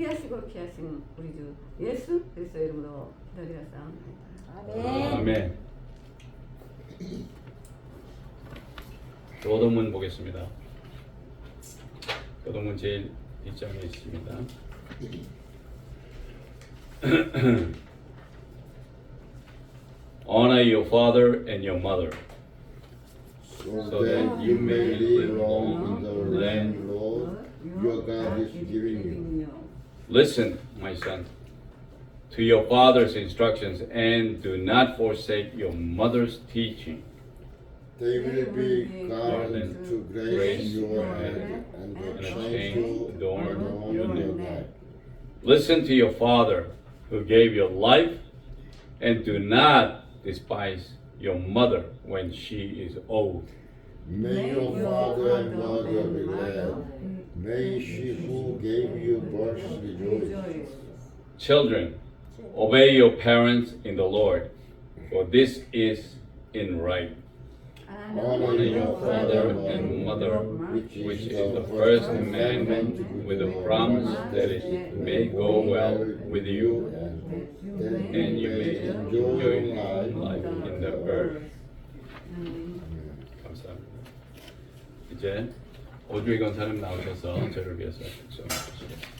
존귀하시고 귀하신 우리 주 예수 그리스도의 이름으로 기도드렸사옵나이다. 아멘. 교동문 보겠습니다. 교동문 제일 뒷장에 있습니다. Honor your father and your mother, so that you may live long in the land Lord your God is giving you. Listen, my son, to your father's instructions and do not forsake your mother's teaching. They will be garland to grace your head and a chain to adorn your neck. Listen to your father who gave you life, and do not despise your mother when she is old. May your father and mother be glad. May she who gave you birth rejoice. Children, obey your parents in the Lord, for this is in right. Honor your father and mother, which is the first commandment, with a promise that it may go well with you and you may enjoy life in the earth. 감사합니다. 이제 오주의 권사님 나오셔서 저를 위해서 축성해 주시겠습니다.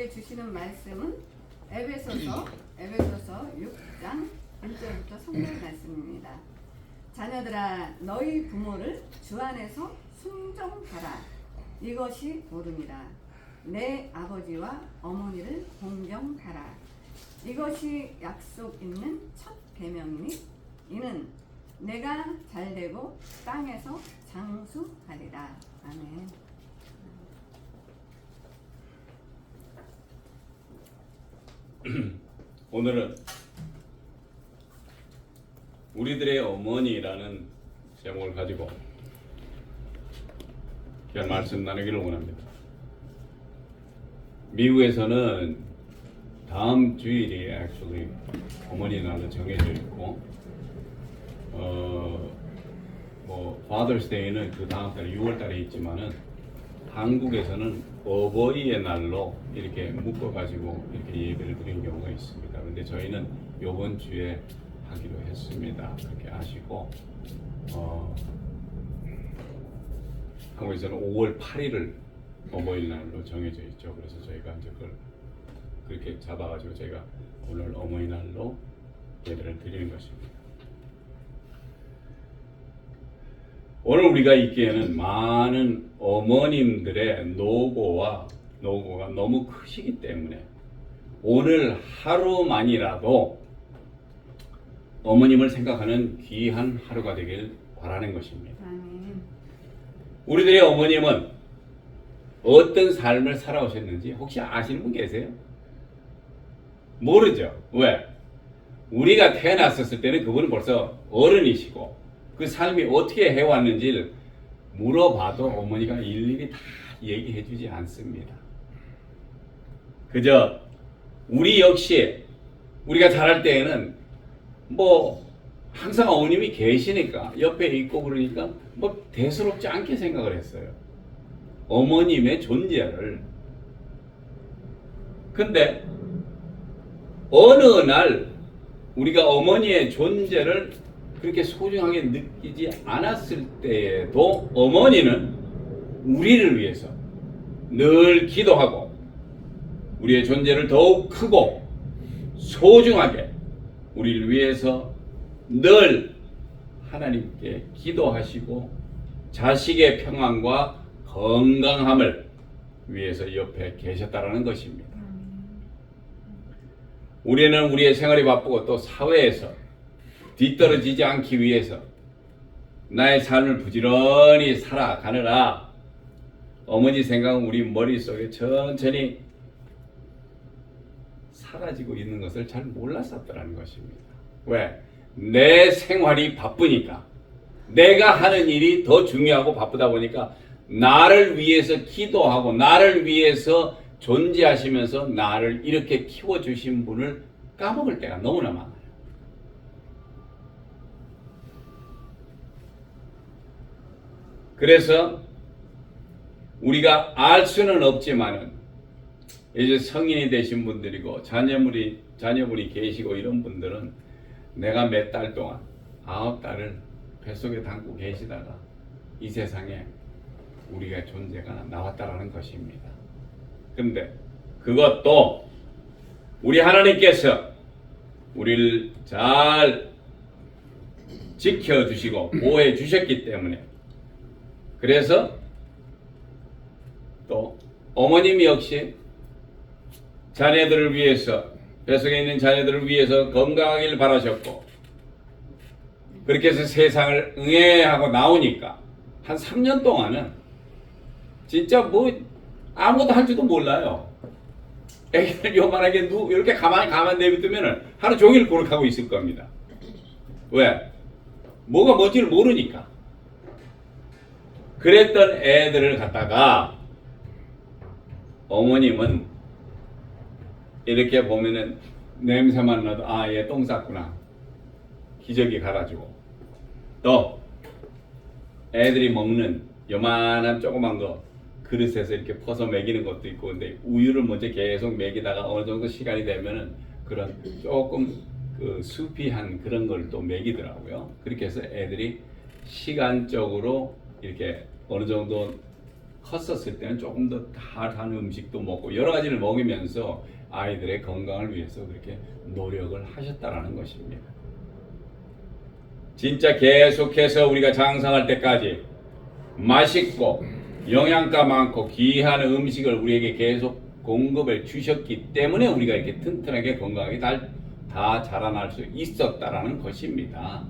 우리에게 주시는 말씀은 에베소서 6장 1절부터 3절 말씀입니다. 자녀들아 너희 부모를 주 안에서 순종하라. 이것이 옳으니라. 내 아버지와 어머니를 공경하라. 이것이 약속 있는 첫 계명이니 이는 내가 잘되고 땅에서 장수하리라. 아멘. 오늘은 우리들의 어머니라는 제목을 가지고 귀한 말씀 나누기를 원합니다. 미국에서는 다음 주일이 actually 어머니 날로 정해져 있고 Father's Day는 그 다음 달 6월 달에 있지만은 한국에서는 어버이의 날로 이렇게 묶어가지고 이렇게 예배를 드리는 경우가 있습니다. 그런데 저희는 이번 주에 하기로 했습니다. 그렇게 아시고 한국에서는 5월 8일을 어버이 날로 정해져 있죠. 그래서 저희가 이제 그걸 그렇게 잡아가지고 저희가 오늘 어머니 날로 예배를 드리는 것입니다. 오늘 우리가 있기에는 많은 어머님들의 노고가 너무 크시기 때문에 오늘 하루만이라도 어머님을 생각하는 귀한 하루가 되길 바라는 것입니다. 우리들의 어머님은 어떤 삶을 살아오셨는지 혹시 아시는 분 계세요? 모르죠. 왜? 우리가 태어났었을 때는 그분은 벌써 어른이시고 그 삶이 어떻게 해왔는지를 물어봐도 어머니가 일일이 다 얘기해 주지 않습니다. 그저 우리 역시 우리가 자랄 때에는 항상 어머님이 계시니까 옆에 있고 그러니까 대수롭지 않게 생각을 했어요. 어머님의 존재를. 근데 어느 날 우리가 어머니의 존재를 그렇게 소중하게 느끼지 않았을 때에도 어머니는 우리를 위해서 늘 기도하고 우리의 존재를 더욱 크고 소중하게 우리를 위해서 늘 하나님께 기도하시고 자식의 평안과 건강함을 위해서 옆에 계셨다라는 것입니다. 우리는 우리의 생활이 바쁘고 또 사회에서 뒤떨어지지 않기 위해서 나의 삶을 부지런히 살아가느라 어머니 생각은 우리 머릿속에 천천히 사라지고 있는 것을 잘 몰랐었더라는 것입니다. 왜? 내 생활이 바쁘니까 내가 하는 일이 더 중요하고 바쁘다 보니까 나를 위해서 기도하고 나를 위해서 존재하시면서 나를 이렇게 키워주신 분을 까먹을 때가 너무나 많아요. 그래서 우리가 알 수는 없지만은 이제 성인이 되신 분들이고 자녀분이 계시고 이런 분들은 내가 몇 달 동안 9달을 뱃속에 담고 계시다가 이 세상에 우리가 존재가 나왔다라는 것입니다. 근데 그것도 우리 하나님께서 우리를 잘 지켜주시고 보호해 주셨기 때문에 그래서 또 어머님 역시 자녀들을 위해서 뱃속에 있는 자녀들을 위해서 건강하기를 바라셨고 그렇게 해서 세상을 응애하고 나오니까 한 3년 동안은 진짜 아무것도 할 줄도 몰라요. 애기를 요만하게 이렇게 가만 내비두면 하루 종일 고락하고 있을 겁니다. 왜? 뭐가 뭔지를 모르니까. 그랬던 애들을 갖다가 어머님은 이렇게 보면은 냄새만 나도 얘 똥 쌌구나 기저귀 갈아주고 또 애들이 먹는 요만한 조그만 거 그릇에서 이렇게 퍼서 먹이는 것도 있고 근데 우유를 먼저 계속 먹이다가 어느 정도 시간이 되면은 그런 조금 수피한 그런 걸 또 먹이더라고요. 그렇게 해서 애들이 시간적으로 이렇게 어느 정도 컸었을 때는 조금 더 핫한 음식도 먹고 여러 가지를 먹으면서 아이들의 건강을 위해서 그렇게 노력을 하셨다라는 것입니다. 진짜 계속해서 우리가 장성할 때까지 맛있고 영양가 많고 귀한 음식을 우리에게 계속 공급해 주셨기 때문에 우리가 이렇게 튼튼하게 건강하게 다 자라날 수 있었다라는 것입니다.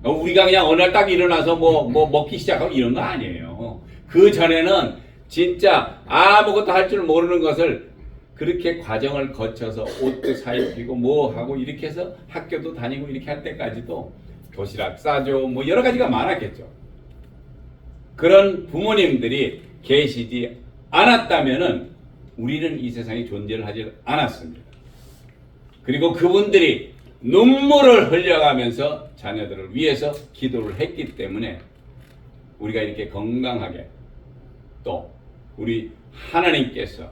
우리가 그냥 어느 날 딱 일어나서 뭐 먹기 시작하고 이런 거 아니에요. 그 전에는 진짜 아무것도 할 줄 모르는 것을 그렇게 과정을 거쳐서 옷도 사입히고 뭐 하고 이렇게 해서 학교도 다니고 이렇게 할 때까지도 도시락 싸줘 뭐 여러 가지가 많았겠죠. 그런 부모님들이 계시지 않았다면은 우리는 이 세상에 존재를 하지 않았습니다. 그리고 그분들이 눈물을 흘려가면서 자녀들을 위해서 기도를 했기 때문에 우리가 이렇게 건강하게 또 우리 하나님께서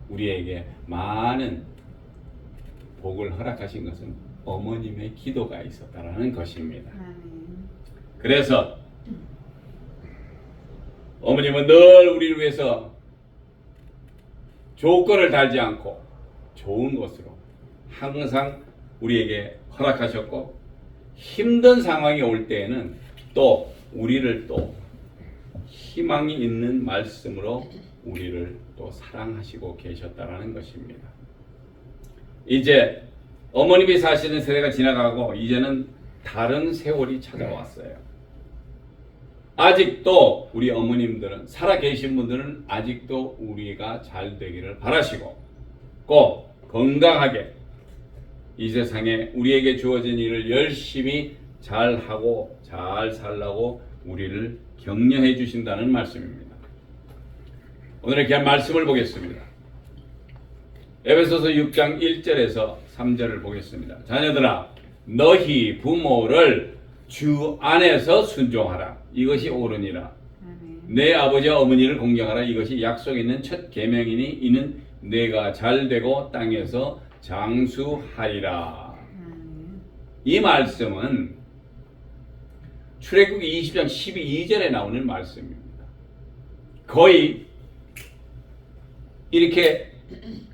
우리에게 많은 복을 허락하신 것은 어머님의 기도가 있었다라는 것입니다. 그래서 어머님은 늘 우리를 위해서 조건을 달지 않고 좋은 것으로 항상 우리에게 허락하셨고 힘든 상황이 올 때에는 또 우리를 또 희망이 있는 말씀으로 우리를 또 사랑하시고 계셨다라는 것입니다. 이제 어머님이 사시는 세대가 지나가고 이제는 다른 세월이 찾아왔어요. 아직도 우리 어머님들은 살아계신 분들은 아직도 우리가 잘 되기를 바라시고 꼭 건강하게 이 세상에 우리에게 주어진 일을 열심히 잘하고 잘 살라고 우리를 격려해 주신다는 말씀입니다. 오늘의 귀한 말씀을 보겠습니다. 에베소서 6장 1절에서 3절을 보겠습니다. 자녀들아 너희 부모를 주 안에서 순종하라. 이것이 옳으니라. 내 아버지와 어머니를 공경하라. 이것이 약속 있는 첫 계명이니 이는 내가 잘되고 땅에서 장수하리라. 이 말씀은 출애굽기 20장 12절에 나오는 말씀입니다. 거의 이렇게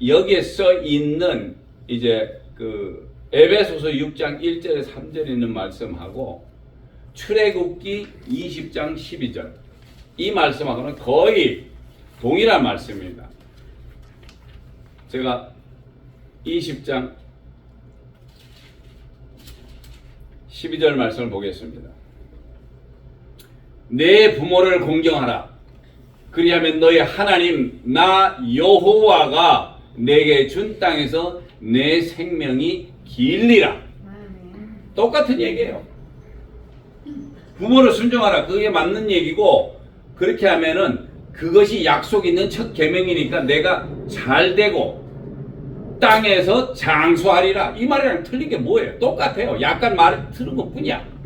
여기에 써 있는 이제 그 에베소서 6장 1절에 3절에 있는 말씀하고 출애굽기 20장 12절 이 말씀하고는 거의 동일한 말씀입니다. 제가 20장 12절 말씀을 보겠습니다. 내 부모를 공경하라. 그리하면 너의 하나님 나 여호와가 내게 준 땅에서 내 생명이 길리라. 똑같은 얘기예요. 부모를 순종하라. 그게 맞는 얘기고 그렇게 하면은 그것이 약속 있는 첫 계명이니까 내가 잘 되고 땅에서 장수하리라. 이 말이랑 틀린 게 뭐예요? 똑같아요. 약간 말이 틀은 것 뿐이야.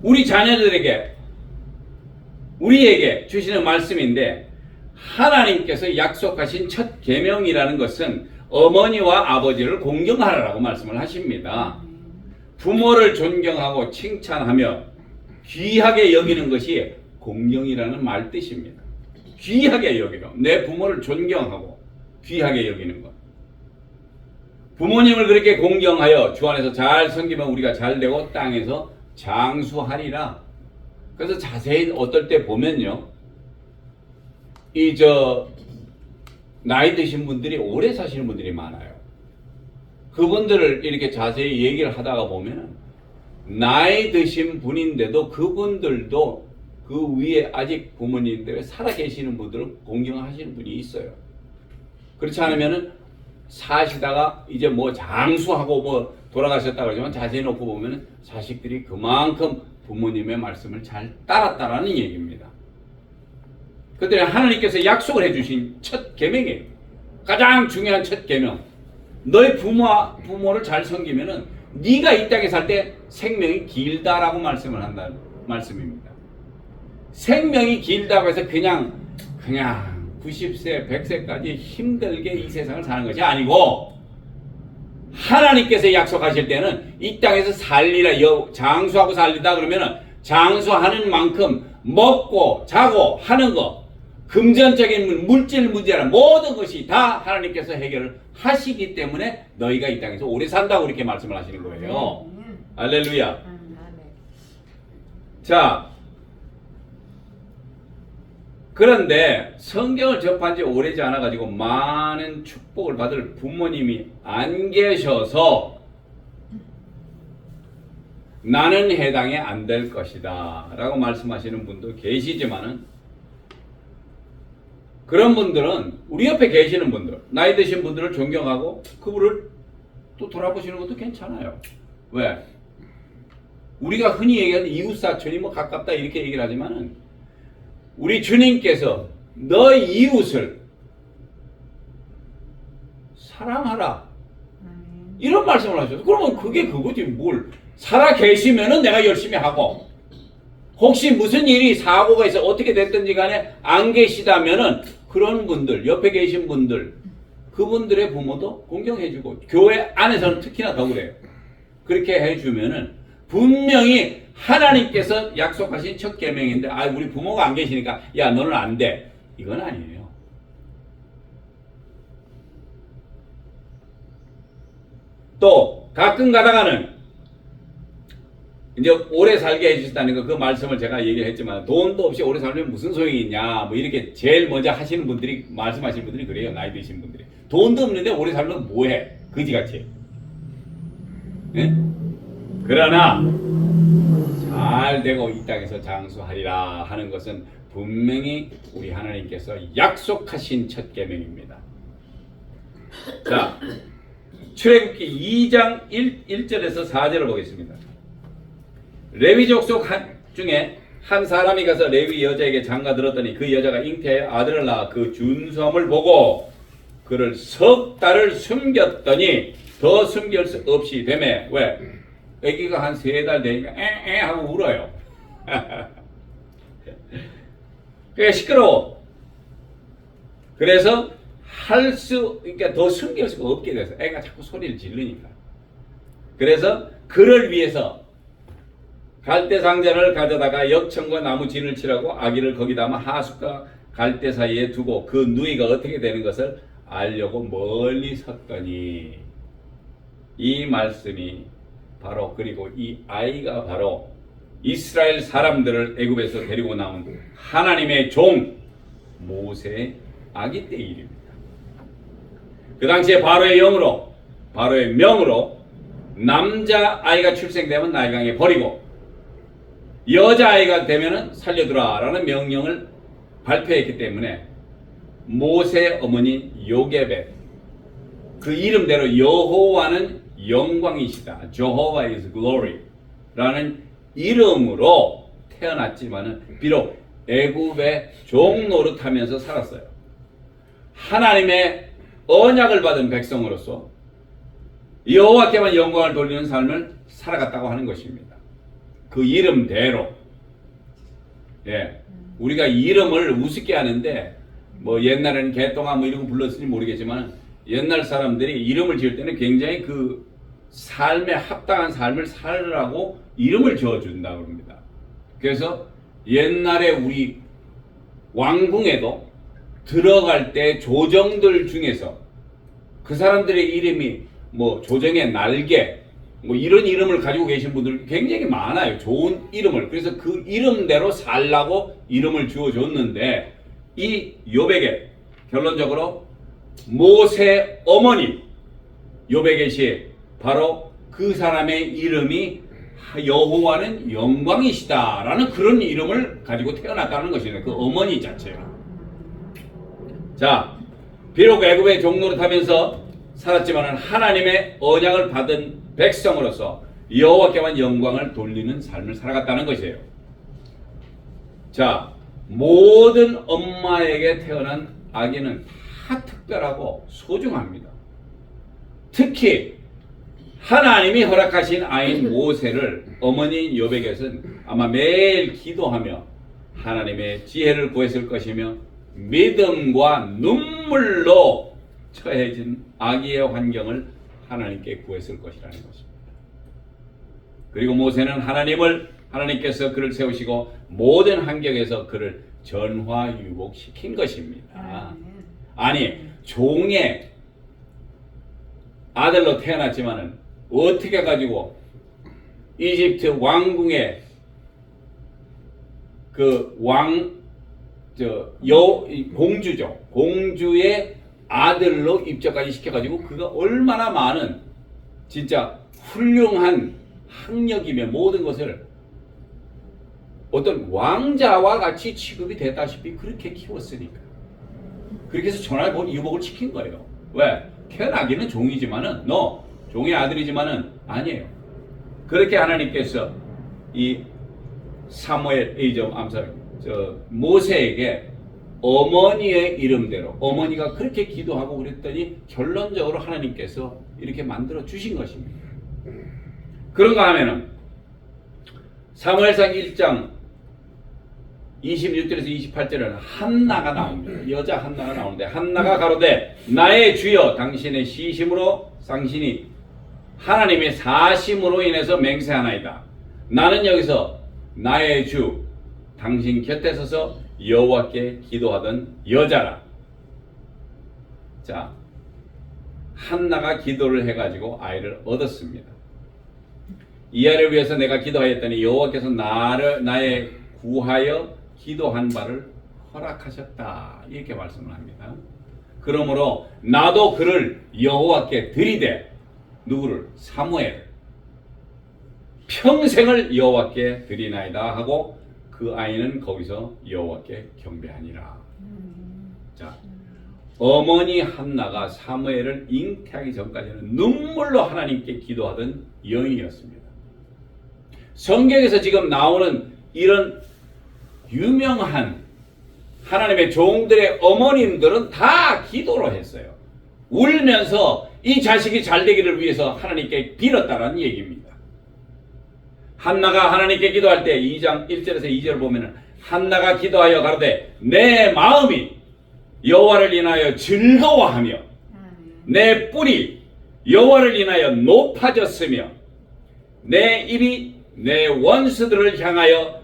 우리 자녀들에게 우리에게 주시는 말씀인데 하나님께서 약속하신 첫 계명이라는 것은 어머니와 아버지를 공경하라고 말씀을 하십니다. 부모를 존경하고 칭찬하며 귀하게 여기는 것이 공경이라는 말 뜻입니다. 귀하게 여기는 내 부모를 존경하고 귀하게 여기는 것. 부모님을 그렇게 공경하여 주 안에서 잘 섬기면 우리가 잘 되고 땅에서 장수하리라. 그래서 자세히 어떨 때 보면요, 나이 드신 분들이 오래 사시는 분들이 많아요. 그분들을 이렇게 자세히 얘기를 하다가 보면은 나이 드신 분인데도 그분들도 그 위에 아직 부모님들 살아계시는 분들을 공경하시는 분이 있어요. 그렇지 않으면은 사시다가 이제 뭐 장수하고 뭐 돌아가셨다 그러지만 자세히 놓고 보면은 자식들이 그만큼 부모님의 말씀을 잘 따랐다라는 얘기입니다. 그때 하나님께서 약속을 해주신 첫 계명이에요. 가장 중요한 첫 계명. 너희 부모를 잘 섬기면은 네가 이 땅에 살 때 생명이 길다라고 말씀을 한다는 말씀입니다. 생명이 길다고 해서 그냥 90세, 100세까지 힘들게 이 세상을 사는 것이 아니고 하나님께서 약속하실 때는 이 땅에서 살리라, 장수하고 살리다 그러면은 장수하는 만큼 먹고 자고 하는 거, 금전적인 물질 문제나 모든 것이 다 하나님께서 해결을 하시기 때문에 너희가 이 땅에서 오래 산다고 이렇게 말씀을 하시는 거예요. 할렐루야. 자, 그런데 성경을 접한 지 오래지 않아 가지고 많은 축복을 받을 부모님이 안 계셔서 나는 해당이 안 될 것이다 라고 말씀하시는 분도 계시지만은, 그런 분들은 우리 옆에 계시는 분들, 나이 드신 분들을 존경하고 그분을 또 돌아보시는 것도 괜찮아요. 왜? 우리가 흔히 얘기하는 이웃사촌이 뭐 가깝다 이렇게 얘기를 하지만은, 우리 주님께서 너 이웃을 사랑하라 이런 말씀을 하셨어요. 그러면 그게 그거지. 뭘 살아 계시면은 내가 열심히 하고, 혹시 무슨 일이 사고가 있어 어떻게 됐든지 간에 안 계시다면은 그런 분들, 옆에 계신 분들, 그분들의 부모도 공경해주고, 교회 안에서는 특히나 더 그래요. 그렇게 해주면은 분명히 하나님께서 약속하신 첫 계명인데, 아 우리 부모가 안 계시니까 야 너는 안 돼, 이건 아니에요. 또 가끔 가다가는 이제 오래 살게 해주셨다는 거, 그 말씀을 제가 얘기했지만, 돈도 없이 오래 살면 무슨 소용이 있냐 뭐 이렇게 제일 먼저 하시는 분들이, 말씀하시는 분들이 그래요. 나이 드신 분들이 돈도 없는데 오래 살면 뭐해, 그지같이. 네? 그러나 잘 되고 이 땅에서 장수하리라 하는 것은 분명히 우리 하나님께서 약속하신 첫 계명입니다. 자, 출애굽기 2장 1절에서 4절을 보겠습니다. 레위 족속 중에 한 사람이 가서 레위 여자에게 장가들었더니 그 여자가 잉태하여 아들을 낳아 그 준수함을 보고 그를 석 달을 숨겼더니 더 숨길 수 없이 되매. 왜? 아기가 한 3달 되니까 에에 하고 울어요. 그게 시끄러워. 그래서 그러니까 더 숨길 수가 없게 돼서 애가 자꾸 소리를 지르니까. 그래서 그를 위해서 갈대 상자를 가져다가 역청과 나무 진을 칠하고 아기를 거기다가 하숫과 갈대 사이에 두고 그 누이가 어떻게 되는 것을 알려고 멀리 섰더니, 이 말씀이 바로, 그리고 이 아이가 바로 이스라엘 사람들을 애굽에서 데리고 나온 하나님의 종 모세의 아기 때의 일입니다. 그 당시에 바로의 명으로 남자 아이가 출생되면 나일강에 버리고 여자 아이가 되면은 살려두라 라는 명령을 발표했기 때문에 모세의 어머니 요게벳, 그 이름대로 여호와는 영광이시다, Jehovah is glory 라는 이름으로 태어났지만은 비록 애굽의 종 노릇하면서 살았어요. 하나님의 언약을 받은 백성으로서 여호와께만 영광을 돌리는 삶을 살아갔다고 하는 것입니다. 그 이름대로. 예, 우리가 이름을 우습게 하는데 뭐 옛날에는 개똥아 뭐 이런 거 불렀을지 모르겠지만, 옛날 사람들이 이름을 지을 때는 굉장히 그 삶에 합당한 삶을 살으라고 이름을 지어준다고 합니다. 그래서 옛날에 우리 왕궁에도 들어갈 때 조정들 중에서 그 사람들의 이름이 뭐 조정의 날개 뭐 이런 이름을 가지고 계신 분들 굉장히 많아요. 좋은 이름을. 그래서 그 이름대로 살라고 이름을 지어줬는데, 이 요베겟, 결론적으로 모세 어머니 요베겟이 바로 그 사람의 이름이 여호와는 영광이시다 라는 그런 이름을 가지고 태어났다는 것이네. 그 어머니 자체가. 자, 비록 애굽의 종노릇 하면서 살았지만 하나님의 언약을 받은 백성으로서 여호와께만 영광을 돌리는 삶을 살아갔다는 것이에요. 자, 모든 엄마에게 태어난 아기는 다 특별하고 소중합니다. 특히 하나님이 허락하신 아이인 모세를 어머니 요베겟은 아마 매일 기도하며 하나님의 지혜를 구했을 것이며, 믿음과 눈물로 처해진 아기의 환경을 하나님께 구했을 것이라는 것입니다. 그리고 모세는 하나님을 하나님께서 그를 세우시고 모든 환경에서 그를 전화유복시킨 것입니다. 아니 종의 아들로 태어났지만은 어떻게 가지고 이집트 왕궁의 그 공주죠. 공주의 아들로 입적까지 시켜가지고 그가 얼마나 많은 진짜 훌륭한 학력이며 모든 것을 어떤 왕자와 같이 취급이 됐다시피 그렇게 키웠으니까. 그렇게 해서 전화유복을 시킨 거예요. 왜? 태어나기는 종이지만은 너 종의 아들이지만은 아니에요. 그렇게 하나님께서 이 모세에게 어머니의 이름대로 어머니가 그렇게 기도하고 그랬더니 결론적으로 하나님께서 이렇게 만들어 주신 것입니다. 그런가 하면은 사무엘상 1장 26절에서 28절에는 한나가 나옵니다. 여자 한나가 나오는데 한나가 가로되 나의 주여 당신의 시심으로 당신이 하나님의 사심으로 인해서 맹세하나이다. 나는 여기서 나의 주 당신 곁에 서서 여호와께 기도하던 여자라. 자, 한나가 기도를 해가지고 아이를 얻었습니다. 이 아이를 위해서 내가 기도하였더니 여호와께서 나의 구하여 기도한 바를 허락하셨다. 이렇게 말씀을 합니다. 그러므로 나도 그를 여호와께 드리되 누구를? 사무엘 평생을 여호와께 드리나이다 하고 그 아이는 거기서 여호와께 경배하니라. 자, 어머니 한나가 사무엘을 잉태하기 전까지는 눈물로 하나님께 기도하던 여인이었습니다. 성경에서 지금 나오는 이런 유명한 하나님의 종들의 어머님들은 다 기도를 했어요. 울면서 이 자식이 잘 되기를 위해서 하나님께 빌었다는 얘기입니다. 한나가 하나님께 기도할 때 2장 1절에서 2절을 보면은 한나가 기도하여 가로되 내 마음이 여호와를 인하여 즐거워하며 내 뿔이 여호와를 인하여 높아졌으며 내 입이 내 원수들을 향하여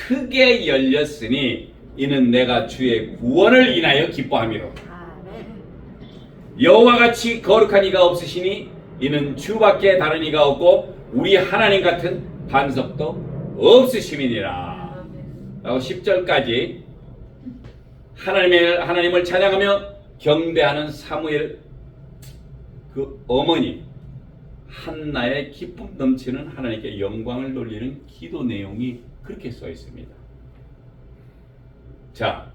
크게 열렸으니 이는 내가 주의 구원을 인하여 기뻐함이로다. 여호와같이 거룩한 이가 없으시니 이는 주밖에 다른 이가 없고 우리 하나님 같은 반석도 없으심이니라. 라고 10절까지 하나님을 찬양하며 경배하는 사무엘 그 어머니 한나의 기쁨 넘치는 하나님께 영광을 돌리는 기도 내용이 그렇게 써 있습니다. 자,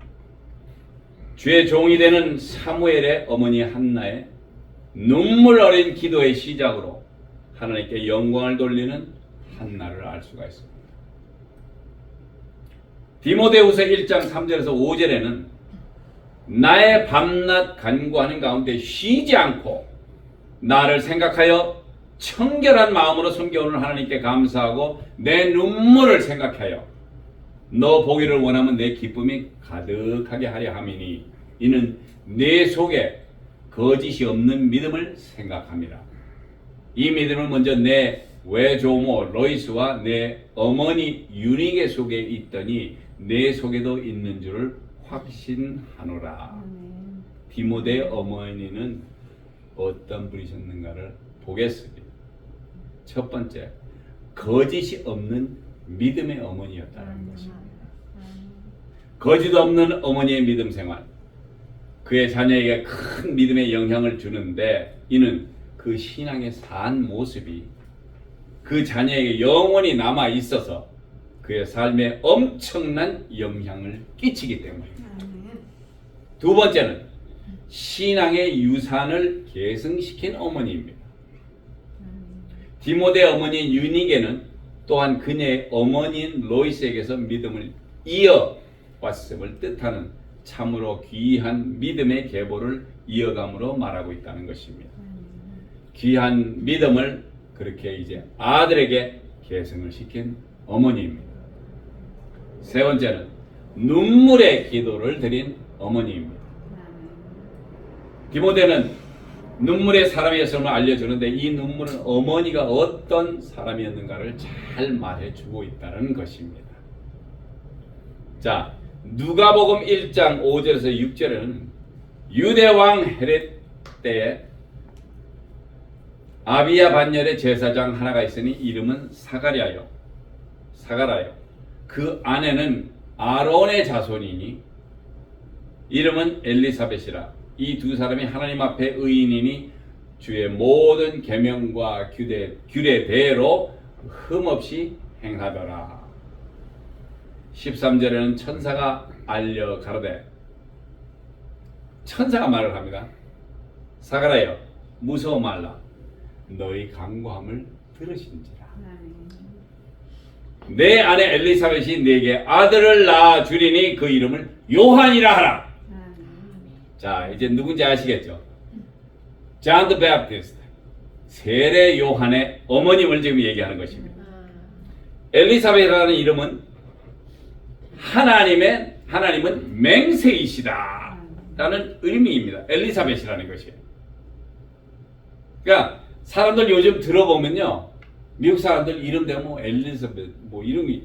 주의 종이 되는 사무엘의 어머니 한나의 눈물 어린 기도의 시작으로 하나님께 영광을 돌리는 한나를 알 수가 있습니다. 디모데후서 1장 3절에서 5절에는 나의 밤낮 간구하는 가운데 쉬지 않고 나를 생각하여 청결한 마음으로 섬겨오는 하나님께 감사하고 내 눈물을 생각하여 너 보기를 원하면 내 기쁨이 가득하게 하려 함이니 이는 내 속에 거짓이 없는 믿음을 생각함이라. 이 믿음을 먼저 내 외조모 로이스와 내 어머니 유니게 속에 있더니 내 속에도 있는 줄을 확신하노라. 디모데 어머니는 어떤 분이셨는가를 보겠습니다. 첫 번째, 거짓이 없는 믿음의 어머니였다는 것입니다. 거짓 없는 어머니의 믿음 생활, 그의 자녀에게 큰 믿음의 영향을 주는데 이는 그 신앙의 산 모습이 그 자녀에게 영원히 남아 있어서 그의 삶에 엄청난 영향을 끼치기 때문입니다. 두 번째는 신앙의 유산을 계승시킨 어머니입니다. 디모데 어머니 유니게는 또한 그녀의 어머니인 로이스에게서 믿음을 이어왔음을 뜻하는 참으로 귀한 믿음의 계보를 이어감으로 말하고 있다는 것입니다. 귀한 믿음을 그렇게 이제 아들에게 계승을 시킨 어머니입니다. 세 번째는 눈물의 기도를 드린 어머니입니다. 디모데는 눈물의 사람이었음을 알려주는데 이 눈물은 어머니가 어떤 사람이었는가를 잘 말해주고 있다는 것입니다. 자, 누가복음 1장 5절에서 6절에는 유대왕 헤롯 때에 아비야 반열의 제사장 하나가 있으니 이름은 사가랴요. 그 아내는 아론의 자손이니 이름은 엘리사벳이라. 이 두 사람이 하나님 앞에 의인이니 주의 모든 계명과 규례대로 흠없이 행하더라. 13절에는 천사가 알려 가로되, 천사가 말을 합니다. 사가랴여 무서워 말라. 너희 간구함을 들으신지라. 내 아내 엘리사벳이 네게 아들을 낳아 주리니 그 이름을 요한이라 하라. 자, 이제 누군지 아시겠죠? John the Baptist, 세례 요한의 어머님을 지금 얘기하는 것입니다. 엘리사벳이라는 이름은 하나님은 맹세이시다 라는 의미입니다. 엘리사벳이라는 것이에요. 그러니까 사람들 요즘 들어보면요, 미국 사람들 이름 대면 뭐 엘리사벳 뭐 이름이,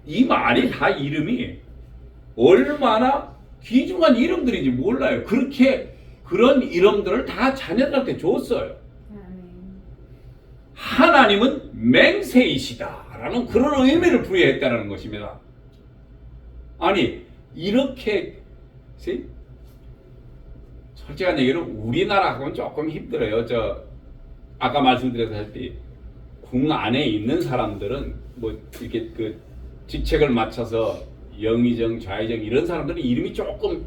이 말이 다 이름이 얼마나 귀중한 이름들인지 몰라요. 그렇게 그런 이름들을 다 자녀들한테 줬어요. 하나님은 맹세이시다라는 그런 의미를 부여했다는 것입니다. 아니, 이렇게 솔직한 얘기로 우리나라하고는 조금 힘들어요. 아까 말씀드렸다시피 궁 안에 있는 사람들은 뭐 이렇게 그 직책을 맞춰서 영의정, 좌의정 이런 사람들은 이름이 조금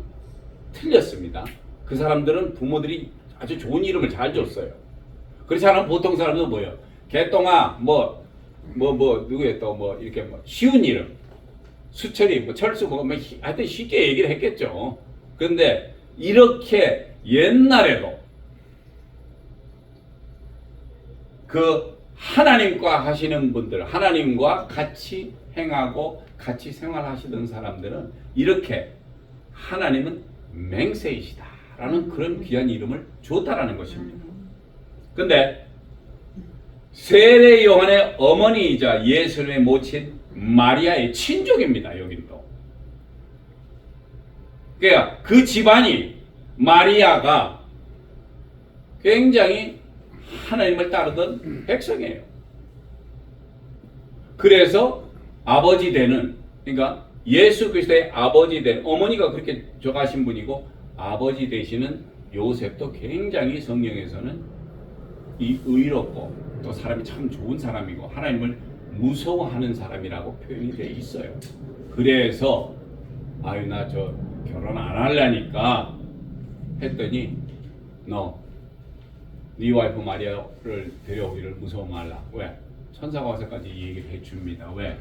틀렸습니다. 그 사람들은 부모들이 아주 좋은 이름을 잘 줬어요. 그렇지 않으면 보통 사람들은 뭐예요? 개똥아, 누구였다, 이렇게 쉬운 이름, 수철이, 철수, 하여튼 쉽게 얘기를 했겠죠. 그런데 이렇게 옛날에도 그 하나님과 하시는 분들, 하나님과 같이 행하고 같이 생활하시던 사람들은 이렇게 하나님은 맹세이시다라는 그런 귀한 이름을 줬다라는 것입니다. 근데 세례 요한의 어머니이자 예수님의 모친 마리아의 친족입니다. 여기도. 그러니까 그 집안이, 마리아가 굉장히 하나님을 따르던 백성이에요. 그래서 아버지 되는, 그러니까 예수 그리스도의 아버지 된, 어머니가 그렇게 저가신 분이고 아버지 되시는 요셉도 굉장히 성경에서는 이 의롭고 또 사람이 참 좋은 사람이고 하나님을 무서워하는 사람이라고 표현이 되어 있어요. 그래서 아유, 나 저 결혼 안 하려니까 했더니 네 와이프 마리아를 데려오기를 무서워 말라. 왜? 천사가 와서까지 얘기를 해줍니다. 왜?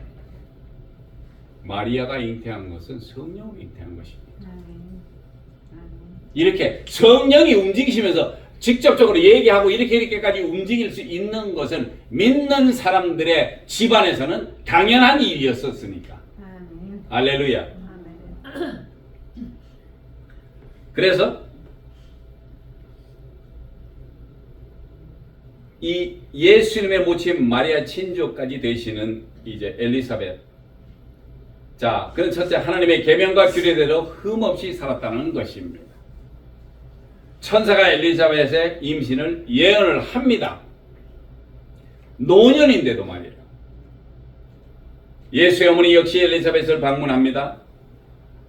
마리아가 잉태한 것은 성령이 잉태한 것입니다. 이렇게 성령이 움직이시면서 직접적으로 얘기하고 이렇게까지 움직일 수 있는 것은 믿는 사람들의 집안에서는 당연한 일이었었으니까. 할렐루야. 그래서 이 예수님의 모친 마리아 친족까지 되시는 이제 엘리사벳. 자, 그는 첫째 하나님의 계명과 규례대로 흠없이 살았다는 것입니다. 천사가 엘리사벳의 임신을 예언을 합니다. 노년인데도 말이에요. 예수의 어머니 역시 엘리사벳을 방문합니다.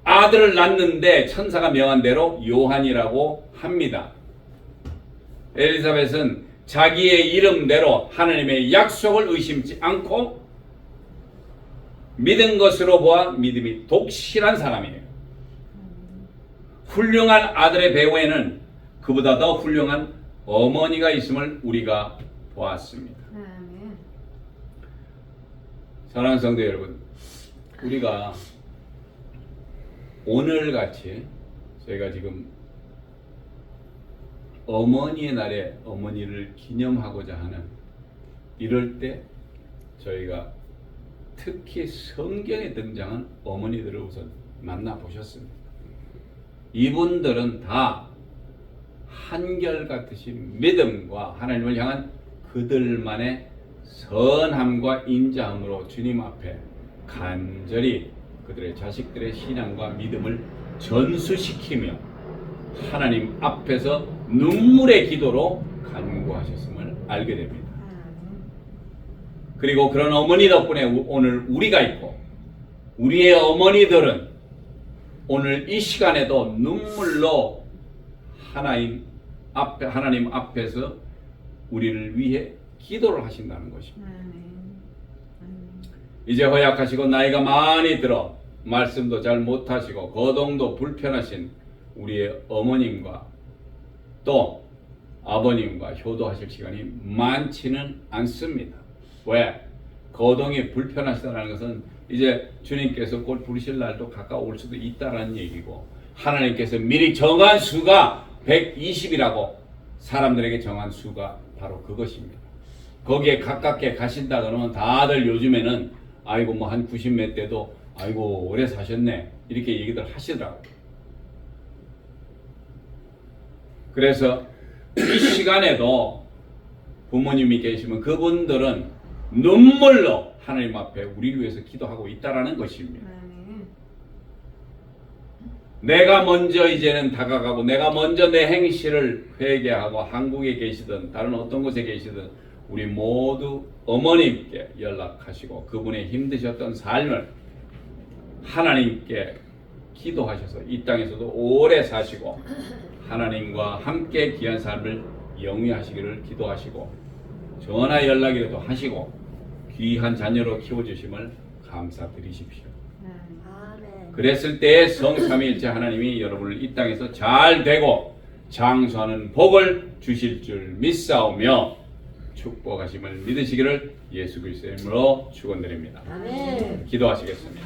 아들을 낳는데 천사가 명한 대로 요한이라고 합니다. 엘리사벳은 자기의 이름대로 하나님의 약속을 의심치 않고 믿은 것으로 보아 믿음이 독실한 사람이에요. 훌륭한 아들의 배후에는 그보다 더 훌륭한 어머니가 있음을 우리가 보았습니다. 사랑하는 성도 여러분, 우리가 오늘같이 저희가 지금 어머니의 날에 어머니를 기념하고자 하는 이럴 때 저희가 특히 성경에 등장한 어머니들을 우선 만나보셨습니다. 이분들은 다 한결같으신 믿음과 하나님을 향한 그들만의 선함과 인자함으로 주님 앞에 간절히 그들의 자식들의 신앙과 믿음을 전수시키며 하나님 앞에서 눈물의 기도로 간구하셨음을 알게 됩니다. 그리고 그런 어머니 덕분에 오늘 우리가 있고 우리의 어머니들은 오늘 이 시간에도 눈물로 하나님 앞에서 우리를 위해 기도를 하신다는 것입니다. 이제 허약하시고 나이가 많이 들어 말씀도 잘 못하시고 거동도 불편하신 우리의 어머님과 또 아버님과 효도하실 시간이 많지는 않습니다. 왜? 거동이 불편하시다는 것은 이제 주님께서 곧 부르실 날도 가까울 수도 있다는 얘기고, 하나님께서 미리 정한 수가 120이라고 사람들에게 정한 수가 바로 그것입니다. 거기에 가깝게 가신다 그러면 다들 요즘에는 아이고 뭐 한 90 몇 대도 아이고 오래 사셨네 이렇게 얘기들 하시더라고요. 그래서 이 시간에도 부모님이 계시면 그분들은 눈물로 하나님 앞에 우리를 위해서 기도하고 있다라는 것입니다. 내가 먼저 이제는 다가가고 내가 먼저 내 행실을 회개하고 한국에 계시든 다른 어떤 곳에 계시든 우리 모두 어머님께 연락하시고 그분의 힘드셨던 삶을 하나님께 기도하셔서 이 땅에서도 오래 사시고 하나님과 함께 귀한 삶을 영위하시기를 기도하시고 전화 연락이라도 하시고 귀한 자녀로 키워주심을 감사드리십시오. 그랬을 때 성삼위일체 하나님이 여러분을 이 땅에서 잘 되고 장수하는 복을 주실 줄 믿사오며 축복하심을 믿으시기를 예수 그리스도의 이름으로 축원드립니다. 기도하시겠습니다.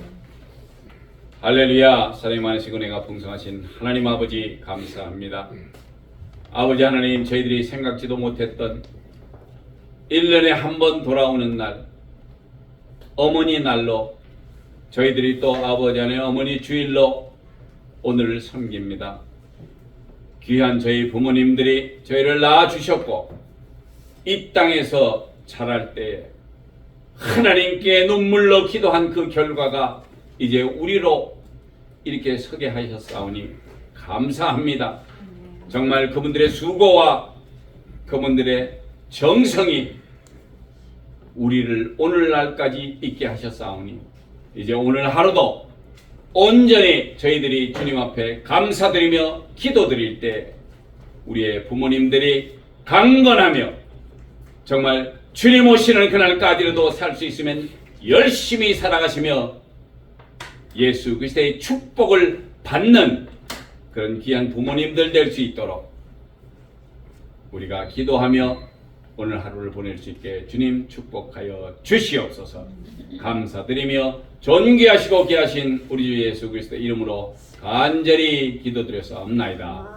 할렐루야. 사랑이 많으시고 은혜가 풍성하신 하나님 아버지 감사합니다. 아버지 하나님, 저희들이 생각지도 못했던 1년에 한 번 돌아오는 날 어머니 날로 저희들이 또 아버지 하나님 어머니 주일로 오늘을 섬깁니다. 귀한 저희 부모님들이 저희를 낳아주셨고 이 땅에서 자랄 때에 하나님께 눈물로 기도한 그 결과가 이제 우리로 이렇게 서게 하셨사오니 감사합니다. 정말 그분들의 수고와 그분들의 정성이 우리를 오늘날까지 있게 하셨사오니 이제 오늘 하루도 온전히 저희들이 주님 앞에 감사드리며 기도드릴 때 우리의 부모님들이 강건하며 정말 주님 오시는 그날까지라도 살 수 있으면 열심히 살아가시며 예수 그리스도의 축복을 받는 그런 귀한 부모님들 될 수 있도록 우리가 기도하며 오늘 하루를 보낼 수 있게 주님 축복하여 주시옵소서. 감사드리며 존귀하시고 귀하신 우리 주 예수 그리스도 이름으로 간절히 기도드렸사옵나이다.